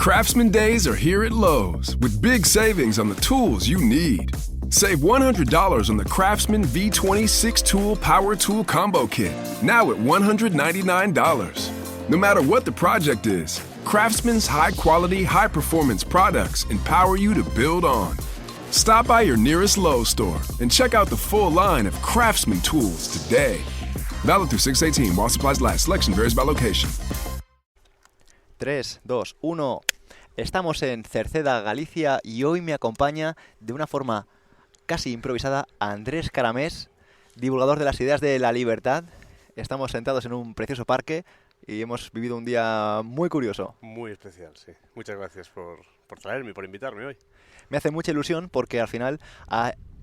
Craftsman Days are here at Lowe's with big savings on the tools you need. Save $100 on the Craftsman V20 6-Tool Power Tool Combo Kit, now at $199. No matter what the project is, Craftsman's high-quality, high-performance products empower you to build on. Stop by your nearest Lowe's store and check out the full line of Craftsman tools today. Valid through 6/18 while supplies last. Selection varies by location. 3, 2, 1. Estamos en Cerceda, Galicia, y hoy me acompaña de una forma casi improvisada Andrés Caramés, divulgador de las ideas de la libertad. Estamos sentados en un precioso parque y hemos vivido un día muy curioso. Muy especial, sí. Muchas gracias por traerme y por invitarme hoy. Me hace mucha ilusión porque al final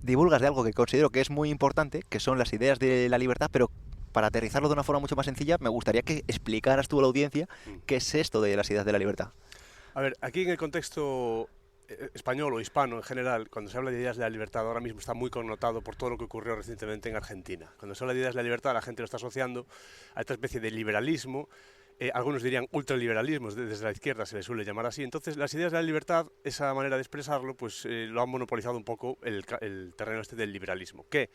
divulgas de algo que considero que es muy importante, que son las ideas de la libertad, pero para aterrizarlo de una forma mucho más sencilla, me gustaría que explicaras tú a la audiencia qué es esto de las ideas de la libertad. A ver, aquí en el contexto español o hispano en general, cuando se habla de ideas de la libertad, ahora mismo está muy connotado por todo lo que ocurrió recientemente en Argentina. Cuando se habla de ideas de la libertad, la gente lo está asociando a esta especie de liberalismo. Algunos dirían ultraliberalismo, desde la izquierda se le suele llamar así. Entonces, las ideas de la libertad, esa manera de expresarlo, pues lo han monopolizado un poco el terreno este del liberalismo. ¿Qué?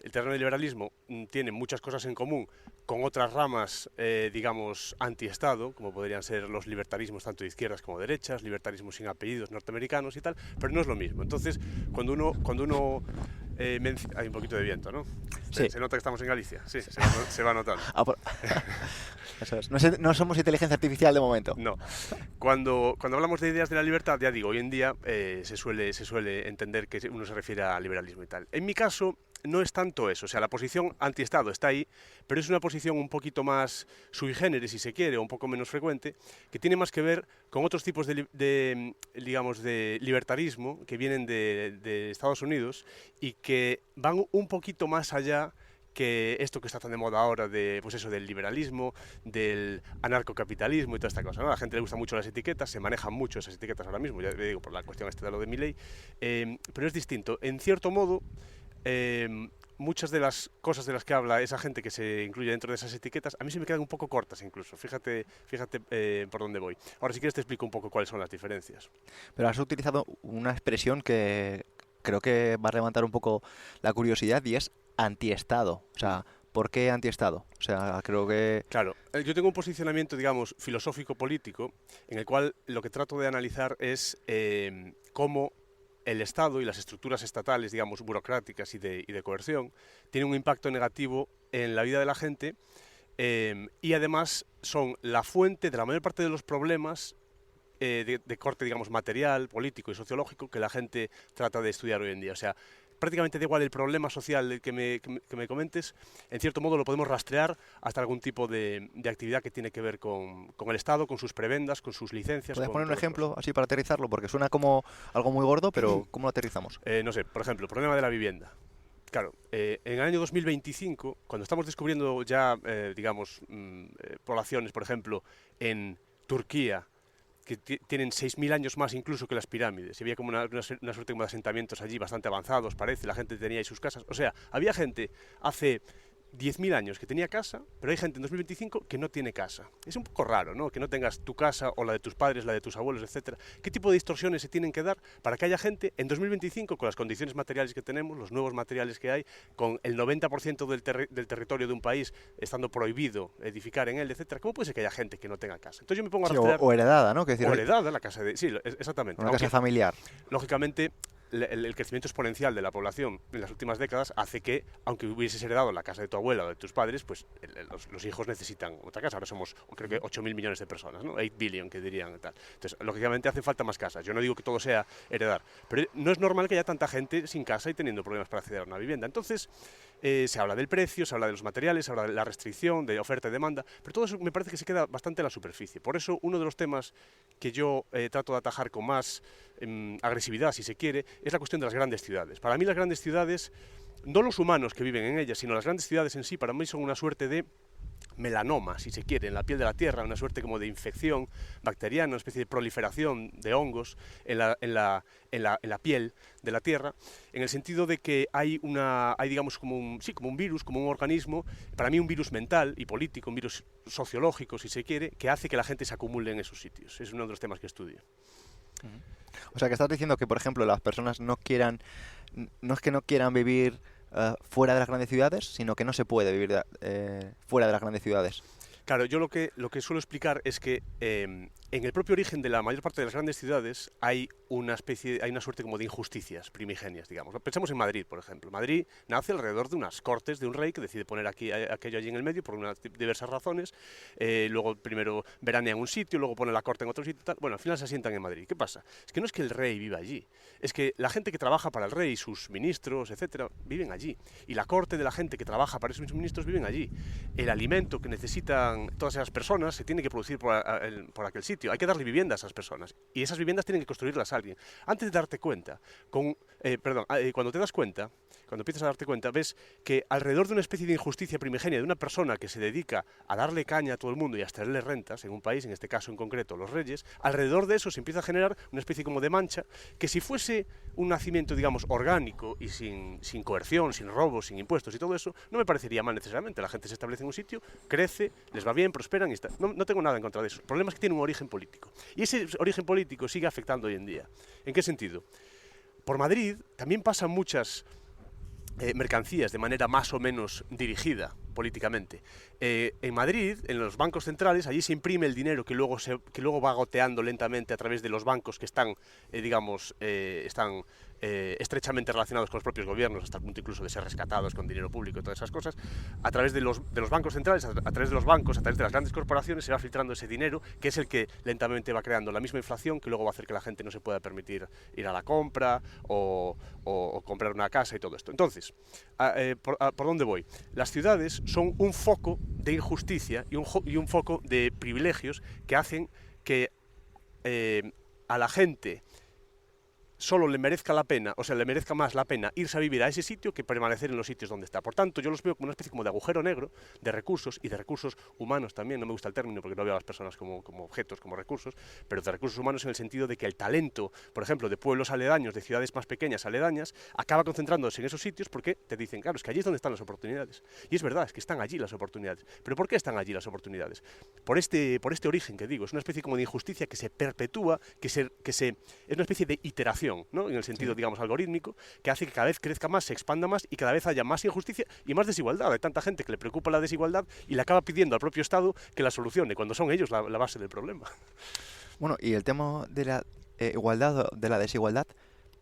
El terreno del liberalismo tiene muchas cosas en común con otras ramas, digamos, anti-Estado, como podrían ser los libertarismos tanto de izquierdas como de derechas, libertarismos sin apellidos norteamericanos y tal, pero no es lo mismo. Entonces, cuando uno hay un poquito de viento, ¿no? Sí. ¿Se nota que estamos en Galicia? Sí, se va notando. Eso es. No somos inteligencia artificial de momento. No. Cuando hablamos de ideas de la libertad, ya digo, hoy en día se suele entender que uno se refiere a liberalismo y tal. En mi caso, no es tanto eso, o sea, la posición anti-Estado está ahí, pero es una posición un poquito más sui generis, si se quiere, o un poco menos frecuente, que tiene más que ver con otros tipos digamos, de libertarismo que vienen de Estados Unidos y que van un poquito más allá que esto que está tan de moda ahora pues eso, del liberalismo, del anarcocapitalismo y toda esta cosa, ¿no? A la gente le gustan mucho las etiquetas, se manejan mucho esas etiquetas ahora mismo, ya le digo, por la cuestión de lo de Milei, pero es distinto. En cierto modo, muchas de las cosas de las que habla esa gente que se incluye dentro de esas etiquetas, a mí se me quedan un poco cortas incluso, fíjate por dónde voy. Ahora, si quieres te explico un poco cuáles son las diferencias. Pero has utilizado una expresión que creo que va a levantar un poco la curiosidad y es antiestado. O sea, ¿por qué antiestado? O sea, creo que... Claro, yo tengo un posicionamiento, digamos, filosófico-político, en el cual lo que trato de analizar es cómo el Estado y las estructuras estatales, digamos, burocráticas y de coerción, tienen un impacto negativo en la vida de la gente y además son la fuente de la mayor parte de los problemas de corte, digamos, material, político y sociológico que la gente trata de estudiar hoy en día. O sea, prácticamente da igual el problema social que me comentes, en cierto modo lo podemos rastrear hasta algún tipo de actividad que tiene que ver con el Estado, con sus prebendas, con sus licencias. ¿Puedes poner un ejemplo así para aterrizarlo? Porque suena como algo muy gordo, pero ¿cómo lo aterrizamos? No sé, por ejemplo, el problema de la vivienda. Claro, en el año 2025, cuando estamos descubriendo ya, digamos, poblaciones, por ejemplo, en Turquía, que tienen 6.000 años más incluso que las pirámides. Y había como una suerte como de asentamientos allí bastante avanzados, parece, la gente tenía ahí sus casas. O sea, había gente hace 10.000 años que tenía casa, pero hay gente en 2025 que no tiene casa. Es un poco raro, ¿no? Que no tengas tu casa o la de tus padres, la de tus abuelos, etcétera. ¿Qué tipo de distorsiones se tienen que dar para que haya gente en 2025 con las condiciones materiales que tenemos, los nuevos materiales que hay, con el 90% del territorio de un país estando prohibido edificar en él, etcétera? ¿Cómo puede ser que haya gente que no tenga casa? Entonces yo me pongo a rastrear... o heredada, ¿no? O heredada, la casa de... Sí, exactamente. Una casa familiar. Lógicamente, el crecimiento exponencial de la población en las últimas décadas hace que, aunque hubieses heredado la casa de tu abuela o de tus padres, pues los hijos necesitan otra casa. Ahora somos, creo que 8.000 millones de personas, ¿no? 8 billion, que dirían. Tal. Entonces, lógicamente hace falta más casas. Yo no digo que todo sea heredar, pero no es normal que haya tanta gente sin casa y teniendo problemas para acceder a una vivienda. Entonces, se habla del precio, se habla de los materiales, se habla de la restricción, de oferta y demanda, pero todo eso me parece que se queda bastante en la superficie. Por eso, uno de los temas que yo trato de atajar con más agresividad, si se quiere, es la cuestión de las grandes ciudades. Para mí las grandes ciudades, no los humanos que viven en ellas, sino las grandes ciudades en sí, para mí son una suerte de melanoma, si se quiere, en la piel de la Tierra, una suerte como de infección bacteriana, una especie de proliferación de hongos en la piel de la Tierra, en el sentido de que hay digamos como un virus, como un organismo, para mí un virus mental y político, un virus sociológico, si se quiere, que hace que la gente se acumule en esos sitios. Es uno de los temas que estudio. O sea, que estás diciendo que, por ejemplo, las personas no es que no quieran vivir fuera de las grandes ciudades, sino que no se puede vivir fuera de las grandes ciudades. Claro, yo lo que suelo explicar es que en el propio origen de la mayor parte de las grandes ciudades hay una suerte como de injusticias primigenias, digamos. Pensemos en Madrid, por ejemplo. Madrid nace alrededor de unas cortes de un rey que decide poner aquello allí en el medio por unas diversas razones. Luego primero veranea en un sitio, luego pone la corte en otro sitio, tal. Bueno, al final se asientan en Madrid. ¿Qué pasa? Es que no es que el rey viva allí, es que la gente que trabaja para el rey, sus ministros, etcétera, viven allí. Y la corte de la gente que trabaja para esos ministros viven allí. El alimento que necesitan todas esas personas se tiene que producir por aquel sitio. Hay que darle vivienda a esas personas. Y esas viviendas tienen que construirlas alguien. Antes de darte cuenta, cuando te das cuenta, cuando empiezas a darte cuenta, ves que alrededor de una especie de injusticia primigenia de una persona que se dedica a darle caña a todo el mundo y a extraerle rentas en un país, en este caso en concreto los reyes, alrededor de eso se empieza a generar una especie como de mancha que si fuese un nacimiento, digamos, orgánico y sin coerción, sin robos, sin impuestos y todo eso, no me parecería mal necesariamente. La gente se establece en un sitio, crece, les va bien, prosperan y está. No tengo nada en contra de eso. El problema es que tiene un origen político. Y ese origen político sigue afectando hoy en día. ¿En qué sentido? Por Madrid también pasan muchas mercancías de manera más o menos dirigida políticamente. En Madrid, en los bancos centrales, allí se imprime el dinero que luego va goteando lentamente a través de los bancos que están, estrechamente relacionados con los propios gobiernos, hasta el punto incluso de ser rescatados con dinero público y todas esas cosas. A través de los bancos centrales, a través de los bancos, a través de las grandes corporaciones, se va filtrando ese dinero, que es el que lentamente va creando la misma inflación, que luego va a hacer que la gente no se pueda permitir ir a la compra o comprar una casa y todo esto. Entonces, ¿por dónde voy? Las ciudades son un foco de injusticia y un foco de privilegios que hacen que a la gente solo le merezca la pena, o sea, le merezca más la pena irse a vivir a ese sitio que permanecer en los sitios donde está. Por tanto, yo los veo como una especie como de agujero negro de recursos y de recursos humanos también. No me gusta el término porque no veo a las personas como objetos, como recursos, pero de recursos humanos en el sentido de que el talento, por ejemplo, de pueblos aledaños, de ciudades más pequeñas aledañas, acaba concentrándose en esos sitios porque te dicen, claro, es que allí es donde están las oportunidades. Y es verdad, es que están allí las oportunidades. ¿Pero por qué están allí las oportunidades? Por este origen que digo, es una especie como de injusticia que se perpetúa, es una especie de iteración, ¿no? En el sentido, digamos, algorítmico, que hace que cada vez crezca más, se expanda más y cada vez haya más injusticia y más desigualdad. Hay tanta gente que le preocupa la desigualdad y le acaba pidiendo al propio Estado que la solucione, cuando son ellos la base del problema. Bueno, y el tema de la igualdad o de la desigualdad,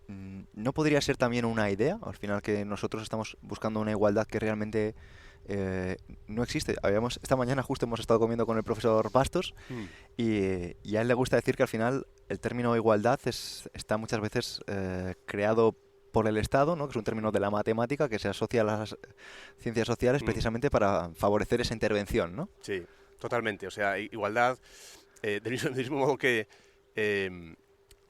¿no podría ser también una idea? Al final que nosotros estamos buscando una igualdad que realmente no existe. Esta mañana justo hemos estado comiendo con el profesor Bastos y a él le gusta decir que al final el término igualdad está muchas veces creado por el Estado, ¿no? Que es un término de la matemática que se asocia a las ciencias sociales precisamente para favorecer esa intervención, ¿no? Sí, totalmente. O sea, igualdad, del mismo modo que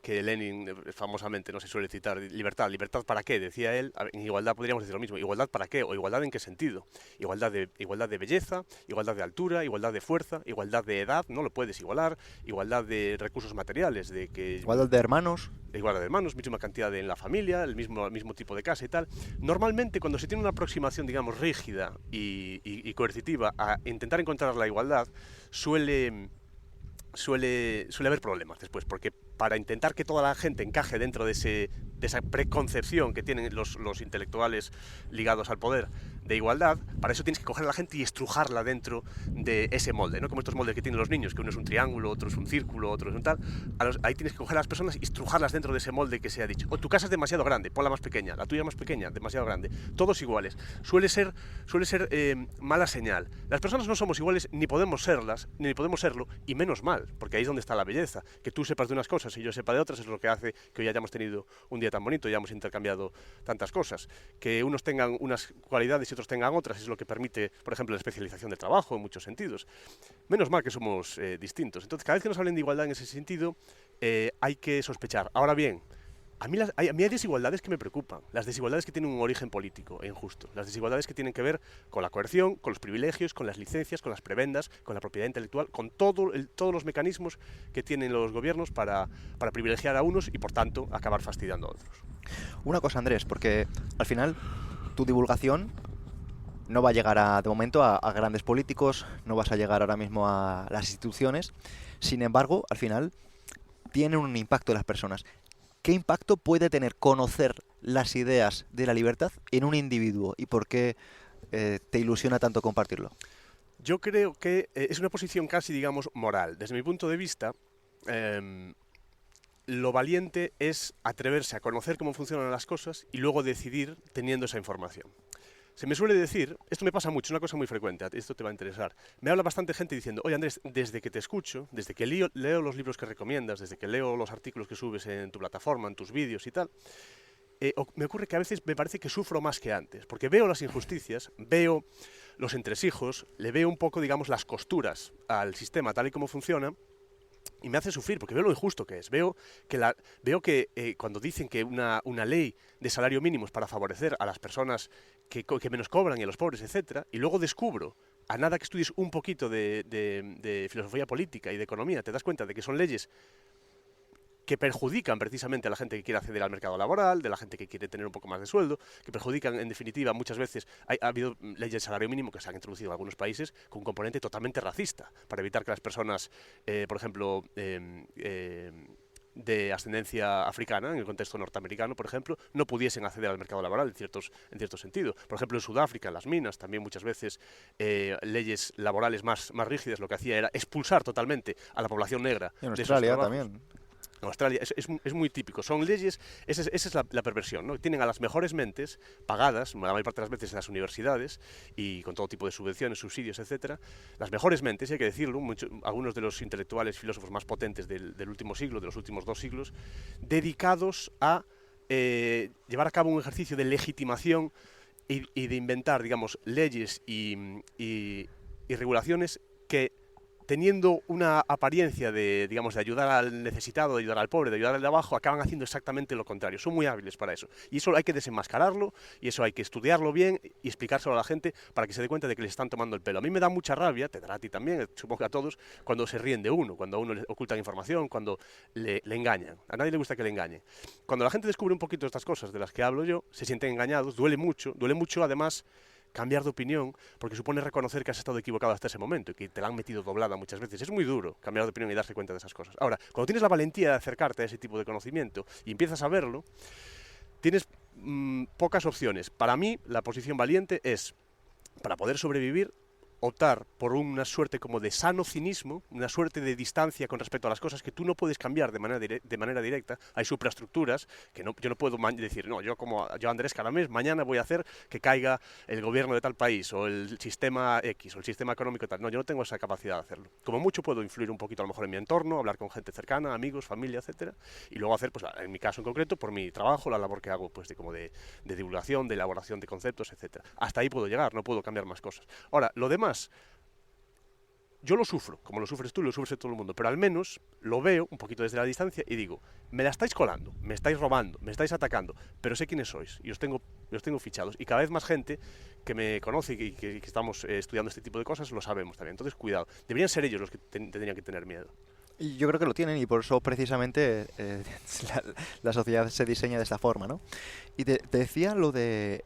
Lenin famosamente no se suele citar, libertad ¿para qué? Decía él. En igualdad podríamos decir lo mismo, igualdad ¿para qué? O igualdad ¿en qué sentido? Igualdad de belleza, igualdad de altura, igualdad de fuerza, igualdad de edad, no lo puedes igualar, igualdad de recursos materiales, igualdad de hermanos. Igualdad de hermanos, misma cantidad en la familia, el mismo tipo de casa y tal. Normalmente cuando se tiene una aproximación, digamos, rígida y coercitiva a intentar encontrar la igualdad, suele haber problemas después, porque para intentar que toda la gente encaje dentro de esa preconcepción que tienen los intelectuales ligados al poder de igualdad, para eso tienes que coger a la gente y estrujarla dentro de ese molde, ¿no? Como estos moldes que tienen los niños, que uno es un triángulo, otro es un círculo, otro es un tal. Ahí tienes que coger a las personas y estrujarlas dentro de ese molde que se ha dicho. O tu casa es demasiado grande, ponla más pequeña, la tuya más pequeña, demasiado grande. Todos iguales. Suele ser mala señal. Las personas no somos iguales, ni podemos serlas, ni podemos serlo, y menos mal, porque ahí es donde está la belleza. Que tú sepas de unas cosas y yo sepa de otras es lo que hace que hoy hayamos tenido un día tan bonito y hayamos intercambiado tantas cosas. Que unos tengan unas cualidades y otros tengan otras es lo que permite, por ejemplo, la especialización del trabajo en muchos sentidos. Menos mal que somos distintos. Entonces, cada vez que nos hablen de igualdad en ese sentido, hay que sospechar. Ahora bien, a mí hay desigualdades que me preocupan. Las desigualdades que tienen un origen político e injusto. Las desigualdades que tienen que ver con la coerción, con los privilegios, con las licencias, con las prebendas, con la propiedad intelectual, con todos los mecanismos que tienen los gobiernos para privilegiar a unos y, por tanto, acabar fastidiando a otros. Una cosa, Andrés, porque al final tu divulgación no va a llegar de momento a grandes políticos, no vas a llegar ahora mismo a las instituciones. Sin embargo, al final tiene un impacto en las personas. ¿Qué impacto puede tener conocer las ideas de la libertad en un individuo y por qué te ilusiona tanto compartirlo? Yo creo que es una posición casi, digamos, moral. Desde mi punto de vista, lo valiente es atreverse a conocer cómo funcionan las cosas y luego decidir teniendo esa información. Se me suele decir, esto me pasa mucho, es una cosa muy frecuente, esto te va a interesar. Me habla bastante gente diciendo, oye Andrés, desde que te escucho, desde que leo los libros que recomiendas, desde que leo los artículos que subes en tu plataforma, en tus vídeos y tal, me ocurre que a veces me parece que sufro más que antes, porque veo las injusticias, veo los entresijos, le veo un poco, digamos, las costuras al sistema tal y como funciona, y me hace sufrir, porque veo lo injusto que es. Veo que cuando dicen que una ley de salario mínimo es para favorecer a las personas que menos cobran y a los pobres, etcétera, y luego descubro, a nada que estudies un poquito de filosofía política y de economía, te das cuenta de que son leyes que perjudican precisamente a la gente que quiere acceder al mercado laboral, de la gente que quiere tener un poco más de sueldo, que perjudican, en definitiva, muchas veces. Ha habido leyes de salario mínimo que se han introducido en algunos países con un componente totalmente racista, para evitar que las personas, por ejemplo, de ascendencia africana, en el contexto norteamericano, por ejemplo, no pudiesen acceder al mercado laboral en cierto sentido. Por ejemplo, en Sudáfrica, en las minas, también muchas veces leyes laborales más rígidas lo que hacía era expulsar totalmente a la población negra. Y en de Australia esos trabajos. también. En Australia es muy típico, son leyes, esa es la perversión, ¿no? Tienen a las mejores mentes, pagadas, la mayor parte de las veces en las universidades, y con todo tipo de subvenciones, subsidios, etcétera, las mejores mentes, y hay que decirlo, algunos de los intelectuales, filósofos más potentes del último siglo, de los últimos 2 siglos, dedicados a llevar a cabo un ejercicio de legitimación y de inventar, digamos, leyes y regulaciones que, teniendo una apariencia de, digamos, de ayudar al necesitado, de ayudar al pobre, de ayudar al de abajo, acaban haciendo exactamente lo contrario. Son muy hábiles para eso. Y eso hay que desenmascararlo, y eso hay que estudiarlo bien y explicárselo a la gente para que se dé cuenta de que les están tomando el pelo. A mí me da mucha rabia, te dará a ti también, supongo que a todos, cuando se ríen de uno, cuando a uno le ocultan información, cuando le engañan. A nadie le gusta que le engañen. Cuando la gente descubre un poquito estas cosas de las que hablo yo, se sienten engañados, duele mucho además cambiar de opinión, porque supone reconocer que has estado equivocado hasta ese momento y que te la han metido doblada muchas veces. Es muy duro cambiar de opinión y darse cuenta de esas cosas. Ahora, cuando tienes la valentía de acercarte a ese tipo de conocimiento y empiezas a verlo, tienes pocas opciones. Para mí, la posición valiente es, para poder sobrevivir, optar por una suerte como de sano cinismo, una suerte de distancia con respecto a las cosas que tú no puedes cambiar de manera directa. Hay supraestructuras que yo no puedo decir, no, yo Andrés Caramés, mañana voy a hacer que caiga el gobierno de tal país, o el sistema X, o el sistema económico tal. No, yo no tengo esa capacidad de hacerlo. Como mucho puedo influir un poquito a lo mejor en mi entorno, hablar con gente cercana, amigos, familia, etcétera, y luego hacer, pues en mi caso en concreto, por mi trabajo, la labor que hago, pues de divulgación, de elaboración de conceptos, etcétera. Hasta ahí puedo llegar, no puedo cambiar más cosas. Ahora, lo demás, yo lo sufro, como lo sufres tú, lo sufre todo el mundo, pero al menos lo veo un poquito desde la distancia y digo, me la estáis colando, me estáis robando, me estáis atacando, pero sé quiénes sois y os tengo fichados, y cada vez más gente que me conoce y que estamos estudiando este tipo de cosas lo sabemos también. Entonces, cuidado, deberían ser ellos los que tendrían que tener miedo. Y yo creo que lo tienen, y por eso precisamente la sociedad se diseña de esta forma, ¿no? Y te decía lo de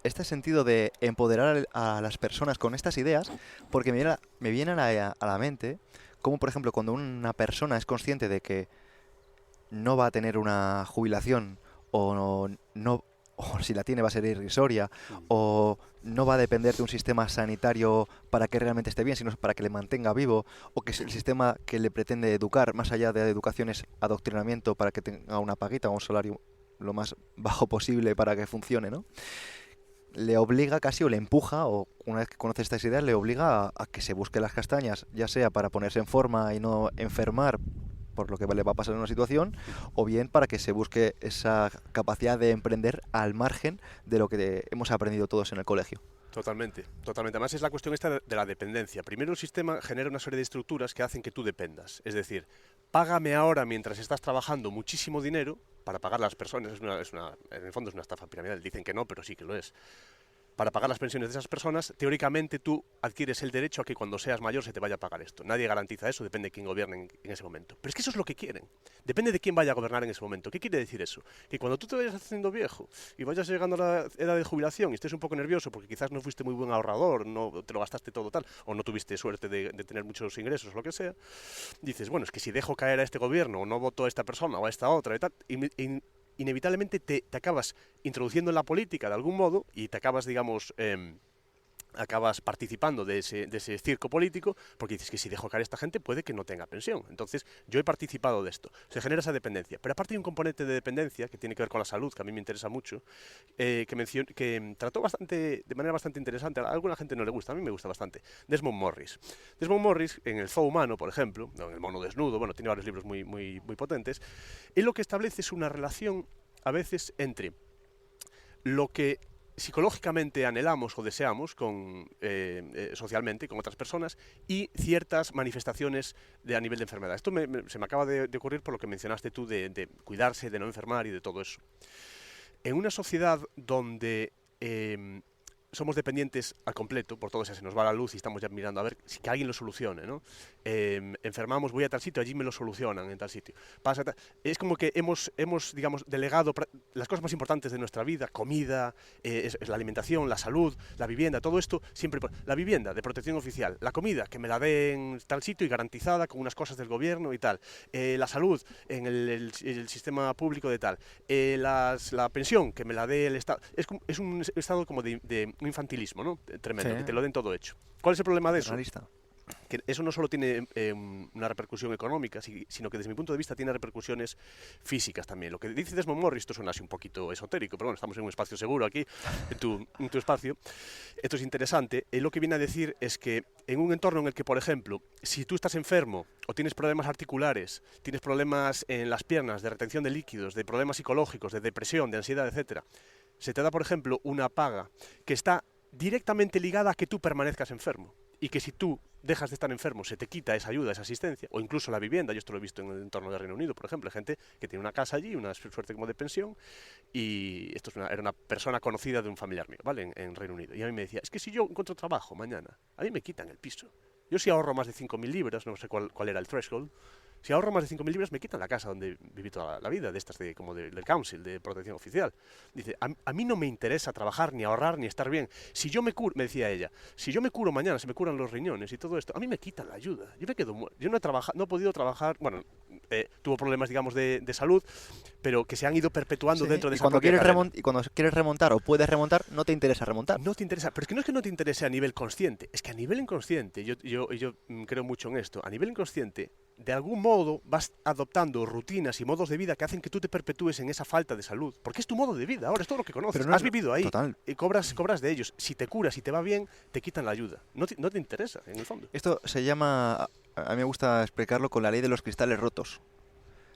este sentido de empoderar a las personas con estas ideas, porque me viene a la mente como, por ejemplo, cuando una persona es consciente de que no va a tener una jubilación, o si la tiene va a ser irrisoria, o no va a depender de un sistema sanitario para que realmente esté bien, sino para que le mantenga vivo, o que el sistema que le pretende educar, más allá de educación, es adoctrinamiento para que tenga una paguita o un salario lo más bajo posible para que funcione, ¿no? Le obliga casi, o le empuja, o una vez que conoce estas ideas, le obliga a que se busque las castañas, ya sea para ponerse en forma y no enfermar por lo que le va a pasar en una situación, o bien para que se busque esa capacidad de emprender al margen de lo que hemos aprendido todos en el colegio. Totalmente, totalmente. Además es la cuestión esta de la dependencia. Primero el sistema genera una serie de estructuras que hacen que tú dependas. Es decir, págame ahora mientras estás trabajando muchísimo dinero para pagar las personas. En el fondo es una estafa piramidal. Dicen que no, pero sí que lo es. Para pagar las pensiones de esas personas, teóricamente tú adquieres el derecho a que cuando seas mayor se te vaya a pagar esto. Nadie garantiza eso, depende de quién gobierne en ese momento. Pero es que eso es lo que quieren. Depende de quién vaya a gobernar en ese momento. ¿Qué quiere decir eso? Que cuando tú te vayas haciendo viejo y vayas llegando a la edad de jubilación y estés un poco nervioso porque quizás no fuiste muy buen ahorrador, no te lo gastaste todo tal, o no tuviste suerte de tener muchos ingresos o lo que sea, dices, bueno, es que si dejo caer a este gobierno o no voto a esta persona o a esta otra y tal, inevitablemente te acabas introduciendo en la política de algún modo y te acabas, digamos, acabas participando de ese circo político porque dices que si dejo caer a esta gente puede que no tenga pensión. Entonces, yo he participado de esto. Se genera esa dependencia. Pero aparte hay un componente de dependencia que tiene que ver con la salud, que a mí me interesa mucho, que trató de manera bastante interesante. A alguna gente no le gusta, a mí me gusta bastante. Desmond Morris. Desmond Morris, en El Zoo Humano, por ejemplo, en El Mono Desnudo, bueno, tiene varios libros muy, muy, muy potentes, él lo que establece es una relación a veces entre lo que psicológicamente anhelamos o deseamos socialmente con otras personas y ciertas manifestaciones a nivel de enfermedad. Esto se me acaba de ocurrir por lo que mencionaste tú de cuidarse, de no enfermar y de todo eso. En una sociedad donde somos dependientes al completo, por todo eso se nos va la luz y estamos ya mirando a ver si que alguien lo solucione, ¿no? Enfermamos, voy a tal sitio, allí me lo solucionan en tal sitio. Es como que hemos, digamos, delegado las cosas más importantes de nuestra vida, comida, es la alimentación, la salud, la vivienda, todo esto, siempre la vivienda de protección oficial, la comida, que me la dé en tal sitio y garantizada con unas cosas del gobierno y tal, la salud en el sistema público de tal, la pensión, que me la dé el Estado. Es un estado como de un infantilismo, ¿no? Tremendo, Sí. que te lo den todo hecho. ¿Cuál es el problema de eso? Realista. Que eso no solo tiene una repercusión económica, sino que desde mi punto de vista tiene repercusiones físicas también. Lo que dice Desmond Morris, esto suena así un poquito esotérico, pero bueno, estamos en un espacio seguro aquí, en tu espacio. Esto es interesante. Él lo que viene a decir es que en un entorno en el que, por ejemplo, si tú estás enfermo o tienes problemas articulares, tienes problemas en las piernas, de retención de líquidos, de problemas psicológicos, de depresión, de ansiedad, etcétera, se te da, por ejemplo, una paga que está directamente ligada a que tú permanezcas enfermo. Y que si tú dejas de estar enfermo, se te quita esa ayuda, esa asistencia, o incluso la vivienda. Yo esto lo he visto en el entorno de Reino Unido, por ejemplo, hay gente que tiene una casa allí, una suerte como de pensión, y esto era una persona conocida de un familiar mío, ¿vale? En Reino Unido. Y a mí me decía, es que si yo encuentro trabajo mañana, a mí me quitan el piso. Yo si ahorro más de 5.000 libras, no sé cuál era el threshold, si ahorro más de 5.000 libras me quitan la casa donde viví toda la vida, de estas como del council, de protección oficial. Dice, a mí no me interesa trabajar, ni ahorrar, ni estar bien. Si yo me curo, me decía ella, si yo me curo mañana, se me curan los riñones y todo esto, a mí me quitan la ayuda. Yo me quedo muerto. Yo no he podido trabajar, bueno, tuvo problemas, digamos, de salud, pero que se han ido perpetuando dentro de esa propia carrera. Y cuando quieres remontar o puedes remontar, no te interesa remontar. No te interesa, pero es que no es que no te interese a nivel consciente, es que a nivel inconsciente, yo creo mucho en esto, a nivel inconsciente, de algún modo vas adoptando rutinas y modos de vida que hacen que tú te perpetúes en esa falta de salud, porque es tu modo de vida, ahora es todo lo que conoces, Pero no has vivido ahí, total. y cobras de ellos, si te curas, si te va bien, te quitan la ayuda, no te interesa, en el fondo. Esto se llama, a mí me gusta explicarlo con la ley de los cristales rotos.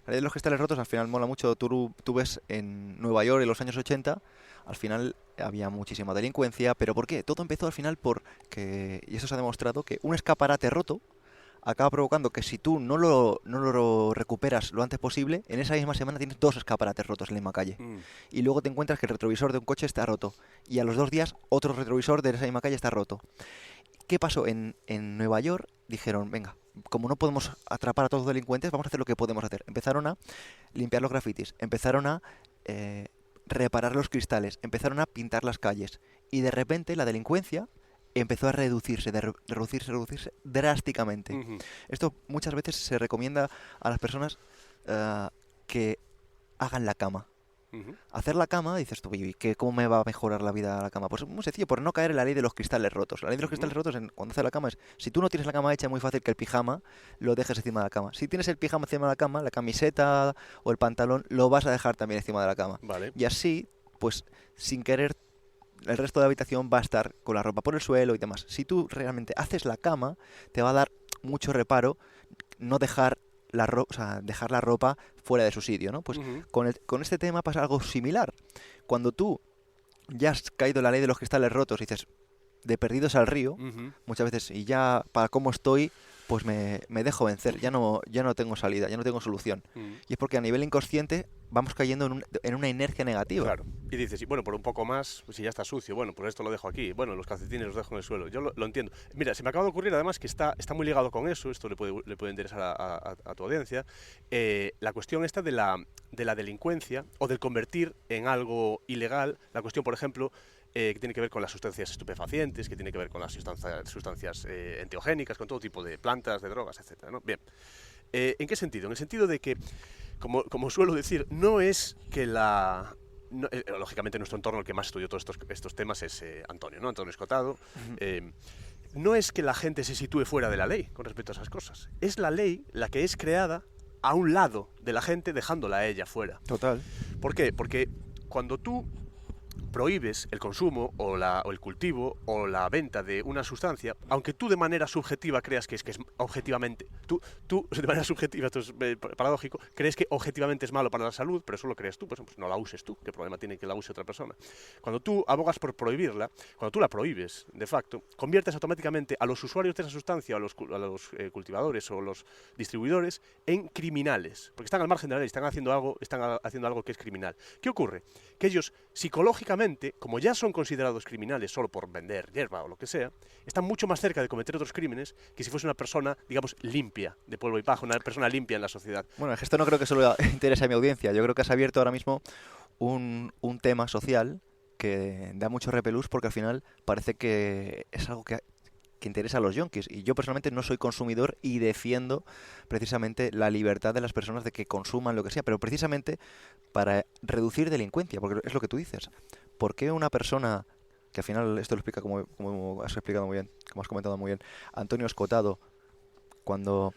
La ley de los cristales rotos al final mola mucho. Tú ves en Nueva York en los años 80, al final había muchísima delincuencia, pero ¿por qué? Todo empezó al final porque, y eso se ha demostrado, que un escaparate roto acaba provocando que si tú no lo recuperas lo antes posible, en esa misma semana tienes 2 escaparates rotos en la misma calle. Y luego te encuentras que el retrovisor de un coche está roto. Y a los 2 días otro retrovisor de esa misma calle está roto. ¿Qué pasó? En Nueva York dijeron, venga, como no podemos atrapar a todos los delincuentes, vamos a hacer lo que podemos hacer. Empezaron a limpiar los grafitis, empezaron a reparar los cristales, empezaron a pintar las calles. Y de repente la delincuencia empezó a reducirse drásticamente. Uh-huh. Esto muchas veces se recomienda a las personas que hagan la cama. Uh-huh. Hacer la cama, dices tú, ¿cómo me va a mejorar la vida la cama? Pues es muy sencillo, por no caer en la ley de los cristales rotos. La ley de los cristales rotos cuando haces la cama es, si tú no tienes la cama hecha, es muy fácil que el pijama lo dejes encima de la cama. Si tienes el pijama encima de la cama, la camiseta o el pantalón lo vas a dejar también encima de la cama. Vale. Y así, pues sin querer, el resto de la habitación va a estar con la ropa por el suelo y demás. Si tú realmente haces la cama, te va a dar mucho reparo no dejar dejar la ropa fuera de su sitio, ¿no? Pues Uh-huh. con este tema pasa algo similar. Cuando tú ya has caído en la ley de los cristales rotos y dices, de perdidos al río, Ujú. muchas veces, y ya para cómo estoy, pues me dejo vencer, ya no tengo salida, ya no tengo solución. Mm. Y es porque a nivel inconsciente vamos cayendo en una inercia negativa. Claro. Y dices, y bueno, por un poco más, pues si ya está sucio, bueno, pues esto lo dejo aquí. Bueno, los calcetines los dejo en el suelo. Yo lo entiendo. Mira, se me acaba de ocurrir además que está muy ligado con eso, esto le puede interesar a tu audiencia, la cuestión esta de la delincuencia o del convertir en algo ilegal, la cuestión, por ejemplo, que tiene que ver con las sustancias estupefacientes, que tiene que ver con las sustancias enteogénicas, con todo tipo de plantas, de drogas, etcétera, ¿no? Bien. ¿En qué sentido? En el sentido de que, como suelo decir, no es que lógicamente en nuestro entorno el que más estudió todos estos temas es Antonio, ¿no? Antonio Escotado. No es que la gente se sitúe fuera de la ley con respecto a esas cosas. Es la ley la que es creada a un lado de la gente, dejándola a ella fuera. Total. ¿Por qué? Porque cuando tú prohíbes el consumo o el cultivo o la venta de una sustancia, aunque tú de manera subjetiva creas que es objetivamente, tú de manera subjetiva, esto es paradójico, crees que objetivamente es malo para la salud, pero eso lo crees tú, pues no la uses tú, ¿qué problema tiene que la use otra persona? Cuando tú abogas por prohibirla, cuando tú la prohíbes, de facto, conviertes automáticamente a los usuarios de esa sustancia, a los cultivadores o los distribuidores, en criminales, porque están al margen de la ley, están haciendo algo que es criminal. ¿Qué ocurre? Que ellos psicológicamente, como ya son considerados criminales solo por vender hierba o lo que sea, están mucho más cerca de cometer otros crímenes que si fuese una persona, digamos, limpia, de polvo y paja, una persona limpia en la sociedad. Bueno, esto no creo que solo interese a mi audiencia. Yo creo que has abierto ahora mismo un tema social que da mucho repelús porque al final parece que es algo que interesa a los yonkis. Y yo personalmente no soy consumidor y defiendo precisamente la libertad de las personas de que consuman lo que sea, pero precisamente para reducir delincuencia, porque es lo que tú dices. ¿Por qué una persona, que al final esto lo explica como has explicado muy bien, como has comentado muy bien, Antonio Escotado, cuando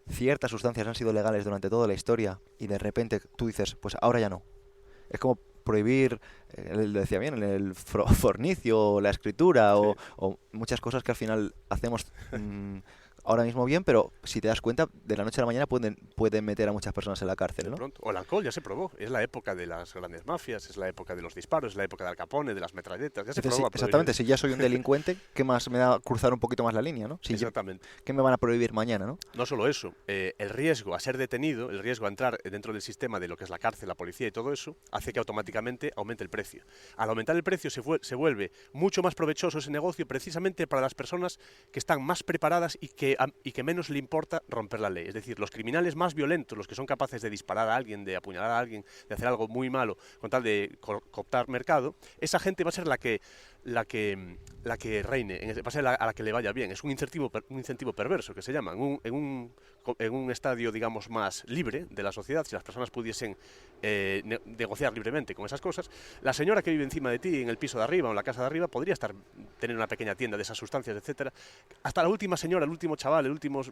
ciertas sustancias han sido legales durante toda la historia y de repente tú dices, pues ahora ya no? Es como prohibir, él decía bien, el fornicio, la escritura Sí. o muchas cosas que al final hacemos ahora mismo bien, pero si te das cuenta, de la noche a la mañana pueden meter a muchas personas en la cárcel, De ¿no? pronto. O el alcohol ya se probó. Es la época de las grandes mafias, es la época de los disparos, es la época de Al Capone, de las metralletas. Ya se Entonces, probó. sí, exactamente, si ya soy un delincuente, ¿qué más me da cruzar un poquito más la línea, ¿no? Exactamente. ¿Qué me van a prohibir mañana, ¿no? No solo eso, el riesgo a ser detenido, el riesgo a entrar dentro del sistema de lo que es la cárcel, la policía y todo eso, hace que automáticamente aumente el precio. Al aumentar el precio se vuelve mucho más provechoso ese negocio precisamente para las personas que están más preparadas y que menos le importa romper la ley. Es decir, los criminales más violentos, los que son capaces de disparar a alguien, de apuñalar a alguien, de hacer algo muy malo con tal de cooptar mercado, esa gente va a ser la que reine, va a ser a la que le vaya bien. Es un incentivo perverso que se llama. En un estadio, digamos, más libre de la sociedad, si las personas pudiesen negociar libremente con esas cosas, la señora que vive encima de ti en el piso de arriba o en la casa de arriba podría tener una pequeña tienda de esas sustancias, etcétera. Hasta la última señora, el último chaval, el último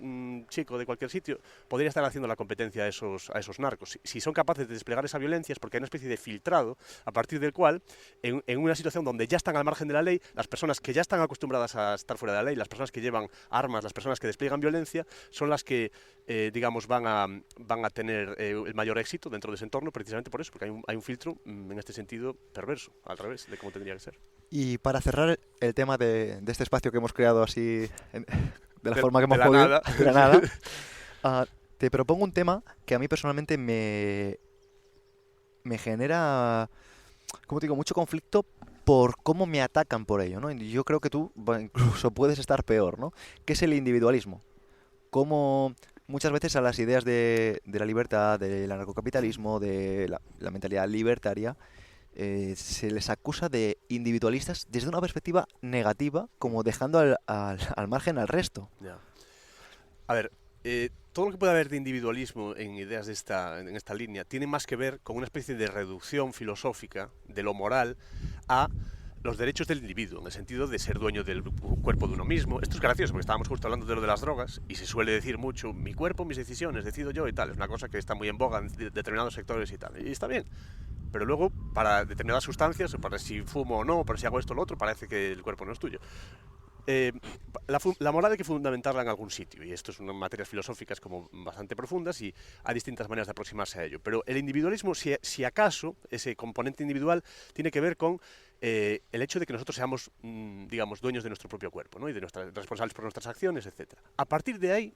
chico de cualquier sitio podría estar haciendo la competencia a esos narcos. Si son capaces de desplegar esa violencia es porque hay una especie de filtrado a partir del cual, en una situación donde ya están al margen de la ley, las personas que ya están acostumbradas a estar fuera de la ley, las personas que llevan armas, las personas que despliegan violencia, son las que, digamos, van a tener el mayor éxito dentro de ese entorno, precisamente por eso, porque hay un filtro en este sentido perverso, al revés de cómo tendría que ser. Y para cerrar el tema de este espacio que hemos creado así, de la forma que hemos de la podido, nada. de la nada, te propongo un tema que a mí personalmente me genera, como te digo, mucho conflicto por cómo me atacan por ello, ¿no? Y yo creo que tú incluso puedes estar peor, ¿no? ¿Qué es el individualismo? Cómo muchas veces a las ideas de la libertad, del anarcocapitalismo, de la mentalidad libertaria, se les acusa de individualistas desde una perspectiva negativa, como dejando al margen al resto. Ya. A ver, todo lo que puede haber de individualismo en ideas en esta línea tiene más que ver con una especie de reducción filosófica de lo moral a los derechos del individuo, en el sentido de ser dueño del cuerpo de uno mismo. Esto es gracioso, porque estábamos justo hablando de lo de las drogas, y se suele decir mucho, mi cuerpo, mis decisiones, decido yo y tal. Es una cosa que está muy en boga en determinados sectores y tal. Y está bien. Pero luego, para determinadas sustancias, para si fumo o no, para si hago esto o lo otro, parece que el cuerpo no es tuyo. la moral hay que fundamentarla en algún sitio, y esto es unas materias filosóficas como bastante profundas y hay distintas maneras de aproximarse a ello. Pero el individualismo, si acaso, ese componente individual tiene que ver con el hecho de que nosotros seamos, digamos, dueños de nuestro propio cuerpo, ¿no? Y de responsables por nuestras acciones, etcétera. A partir de ahí,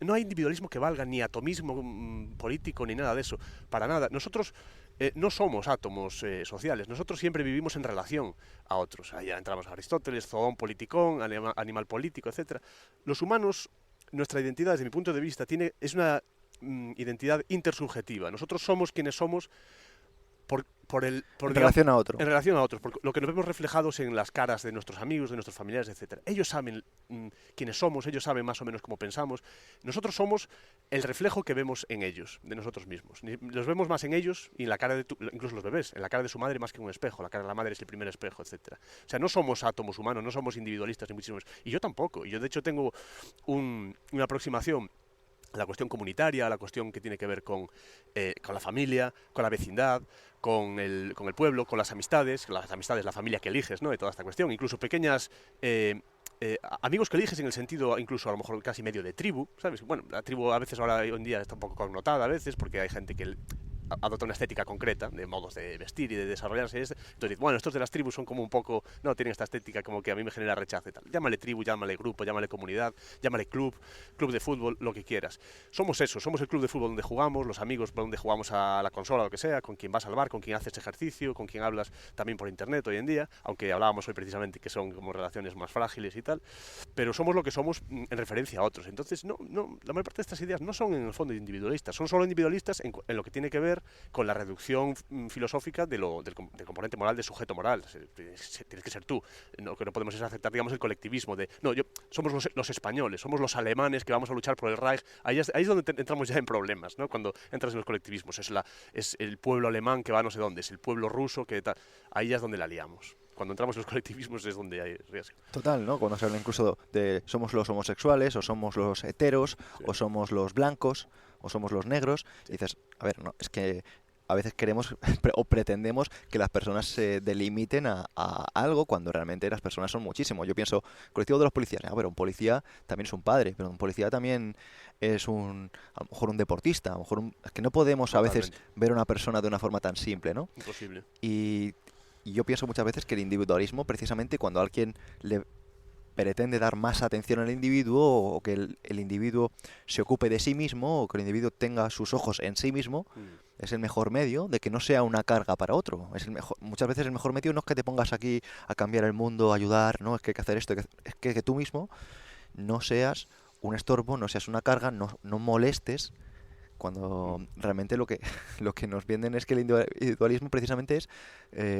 no hay individualismo que valga, ni atomismo político, ni nada de eso, para nada. Nosotros no somos átomos sociales, nosotros siempre vivimos en relación a otros. Ahí ya entramos a Aristóteles, zoón, politicón, animal político, etcétera. Los humanos, nuestra identidad, desde mi punto de vista, es una identidad intersubjetiva. Nosotros somos quienes somos en relación a otro. En relación a otros, por lo que nos vemos reflejados en las caras de nuestros amigos, de nuestros familiares, etcétera. Ellos saben quiénes somos, ellos saben más o menos cómo pensamos. Nosotros somos el reflejo que vemos en ellos, de nosotros mismos. Los vemos más en ellos y en la cara incluso los bebés, en la cara de su madre más que en un espejo. La cara de la madre es el primer espejo, etcétera. O sea, no somos átomos humanos, no somos individualistas ni muchísimo menos. Y yo tampoco. Yo de hecho tengo una aproximación a la cuestión comunitaria, a la cuestión que tiene que ver con la familia, con la vecindad, con el pueblo, con las amistades, la familia que eliges, ¿no? De toda esta cuestión, incluso pequeñas amigos que eliges en el sentido, incluso a lo mejor casi medio de tribu, ¿sabes? Bueno, la tribu a veces ahora hoy en día está un poco connotada a veces porque hay gente que adopta una estética concreta de modos de vestir y de desarrollarse. Entonces, bueno, estos de las tribus son como un poco, no, tienen esta estética como que a mí me genera rechazo y tal. Llámale tribu, llámale grupo, llámale comunidad, llámale club de fútbol, lo que quieras. Somos eso, somos el club de fútbol donde jugamos, los amigos donde jugamos a la consola, lo que sea, con quien vas al bar, con quien haces ejercicio, con quien hablas también por internet hoy en día, aunque hablábamos hoy precisamente que son como relaciones más frágiles y tal, pero somos lo que somos en referencia a otros. Entonces, no, la mayor parte de estas ideas no son en el fondo individualistas, son solo individualistas en lo que tiene que ver con la reducción filosófica del componente moral, de sujeto moral. Tienes que ser tú. Lo que no podemos es aceptar, digamos, el colectivismo de, no, somos los españoles, somos los alemanes que vamos a luchar por el Reich. Ahí es donde entramos ya en problemas, ¿no? Cuando entras en los colectivismos. Es el pueblo alemán que va a no sé dónde, es el pueblo ruso que tal. Ahí ya es donde la liamos. Cuando entramos en los colectivismos es donde hay riesgo. Total, ¿no? Cuando se habla incluso de somos los homosexuales, o somos los heteros, sí, o somos los blancos, o somos los negros, sí. Y dices, a ver, no, es que a veces queremos o pretendemos que las personas se delimiten a algo cuando realmente las personas son muchísimo. Yo pienso, colectivo de los policías, a ver, un policía también es un padre, pero un policía también es a lo mejor un deportista, a lo mejor es que no podemos totalmente a veces ver a una persona de una forma tan simple, ¿no? Imposible. Y yo pienso muchas veces que el individualismo, precisamente cuando alguien le pretende dar más atención al individuo, o que el individuo se ocupe de sí mismo, o que el individuo tenga sus ojos en sí mismo, es el mejor medio de que no sea una carga para otro. Muchas veces el mejor medio no es que te pongas aquí a cambiar el mundo, a ayudar, no, es que hay que hacer esto, es que tú mismo no seas un estorbo, no seas una carga, no molestes, cuando realmente lo que nos venden es que el individualismo precisamente es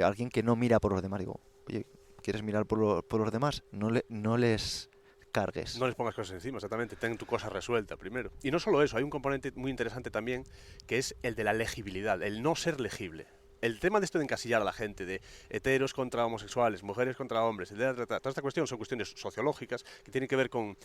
alguien que no mira por los demás. Digo, oye, ¿quieres mirar por los demás? No les cargues. No les pongas cosas encima, exactamente. Ten tu cosa resuelta primero. Y no solo eso, hay un componente muy interesante también, que es el de la legibilidad, el no ser legible. El tema de esto de encasillar a la gente, de heteros contra homosexuales, mujeres contra hombres, toda esta cuestión son cuestiones sociológicas que tienen que ver con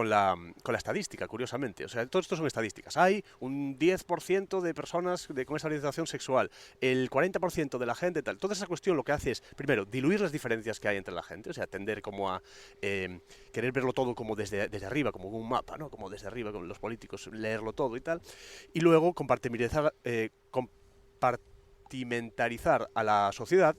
la estadística, curiosamente. O sea, todo esto son estadísticas. Hay un 10% de personas con esa orientación sexual, el 40% de la gente, tal. Toda esa cuestión lo que hace es, primero, diluir las diferencias que hay entre la gente, o sea, tender como a querer verlo todo como desde arriba, como un mapa, ¿no? Como desde arriba, con los políticos, leerlo todo y tal. Y luego compartimentalizar a la sociedad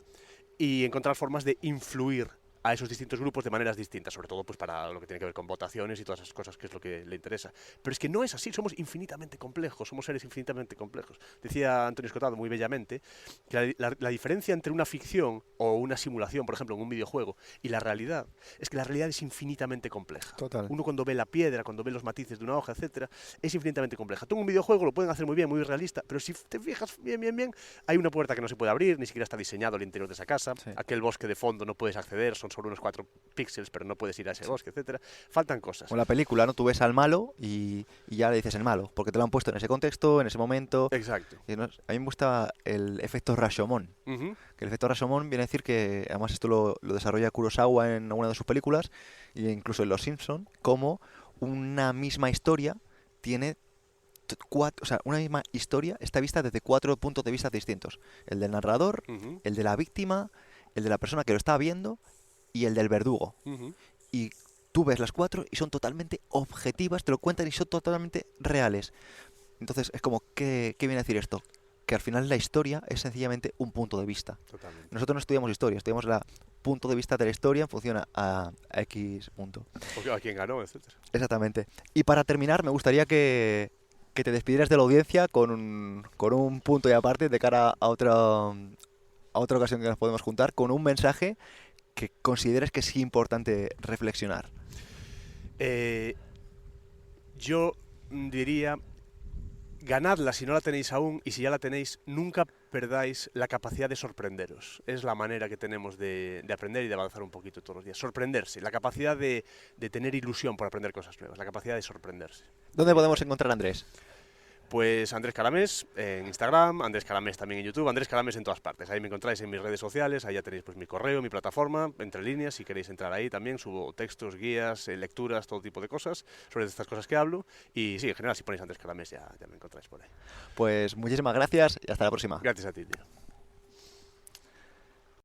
y encontrar formas de influir a esos distintos grupos de maneras distintas, sobre todo pues para lo que tiene que ver con votaciones y todas esas cosas, que es lo que le interesa. Pero es que no es así, somos infinitamente complejos, somos seres infinitamente complejos. Decía Antonio Escotado muy bellamente que la diferencia entre una ficción o una simulación, por ejemplo, en un videojuego, y la realidad, es que la realidad es infinitamente compleja. Total. Uno cuando ve la piedra, cuando ve los matices de una hoja, etcétera, es infinitamente compleja. Tú en un videojuego lo pueden hacer muy bien, muy realista, pero si te fijas bien, hay una puerta que no se puede abrir, ni siquiera está diseñado el interior de esa casa, sí. Aquel bosque de fondo no puedes acceder, son solo unos 4 píxeles, pero no puedes ir a ese bosque, etcétera. Faltan cosas. O la película, ¿no? Tú ves al malo y ya le dices el malo, porque te lo han puesto en ese contexto, en ese momento. Exacto. Y a mí me gusta el efecto Rashomon. Que el efecto Rashomon viene a decir que, además esto lo desarrolla Kurosawa en alguna de sus películas, e incluso en Los Simpson, como una misma historia tiene una misma historia está vista desde 4 puntos de vista distintos. El del narrador, el de la víctima, el de la persona que lo está viendo y el del verdugo. Ujú. Y tú ves las cuatro y son totalmente objetivas, te lo cuentan y son totalmente reales. Entonces es como, ¿qué viene a decir esto? Que al final la historia es sencillamente un punto de vista. Totalmente. Nosotros no estudiamos historia, estudiamos el punto de vista de la historia en función a X punto. Porque a quién ganó, etcétera. Exactamente. Y para terminar, me gustaría que te despidieras de la audiencia con un punto y aparte de cara a otra ocasión que nos podemos juntar, con un mensaje que consideres que es importante reflexionar. Eh, yo diría, ganadla si no la tenéis aún, y si ya la tenéis, nunca perdáis la capacidad de sorprenderos. Es la manera que tenemos de aprender y de avanzar un poquito todos los días. Sorprenderse, la capacidad de tener ilusión por aprender cosas nuevas, la capacidad de sorprenderse. ¿Dónde podemos encontrar a Andrés? Pues Andrés Calamés en Instagram, Andrés Calamés también en YouTube, Andrés Calamés en todas partes. Ahí me encontráis en mis redes sociales, ahí ya tenéis pues mi correo, mi plataforma, entre líneas, si queréis entrar ahí también, subo textos, guías, lecturas, todo tipo de cosas sobre estas cosas que hablo. Y sí, en general, si ponéis Andrés Calamés ya me encontráis por ahí. Pues muchísimas gracias y hasta la próxima. Gracias a ti, tío.